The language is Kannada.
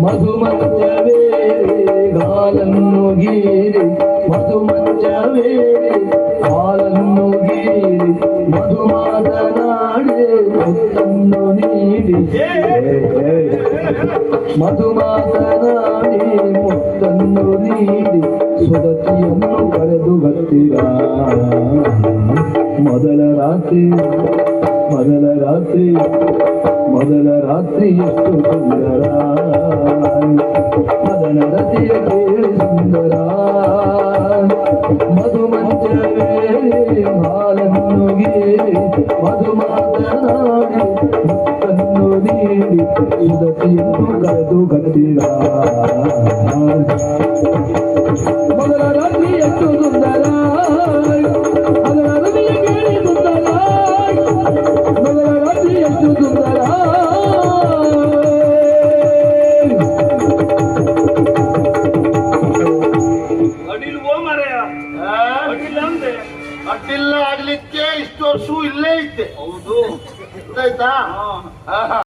ಮಧುಮಂಚವೇ ಹಾಲನ್ನು ಗೀರಿ ಮಧುಮಂಚವೇ ಹಾಲನ್ನು ಗೀರಿ ಮಧು ಮಾತನಾಡಿ ಮುತ್ತನ್ನು ನೀಡಿ ಮಧು ಮಾತನಾಡಿ ಮುತ್ತನ್ನು ನೀಡಿ ಸುದತಿಯನ್ನು ಕರೆದು ಬರ್ತೀರ ಮೊದಲ ರಾತ್ರಿ ಎಷ್ಟು ಸುಂದರ ಮದನ ರತಿಯ ಕೇಳಿ ಸುಂದರ ಮಧುಮಂಚವೇ ಹಾಲನ್ನು ಗೀರಿ ಮಧು ಮಾತನಾಡಿ ಮುತ್ತನ್ನು ನೀಡಿ ಸುದತಿಯನ್ನು ಕರೆದು ಬರ್ತೀರ ಮೊದಲ ರಾತ್ರಿ ಎಷ್ಟು ಸುಂದರ ಅದರ ರತಿಯ ಕೇಳಿ ಸುಂದರ ಮೊದಲ ರಾತ್ರಿ ಎಷ್ಟು ಸುಂದರ ಅಡ್ಡಿಲ್ಲ ಆಗ್ಲಿಕ್ಕೆ ಇಷ್ಟು ವರ್ಷ ಇಲ್ಲೇ ಇದ್ದೆ. ಹೌದು, ಗೊತ್ತಾಯ್ತಾ?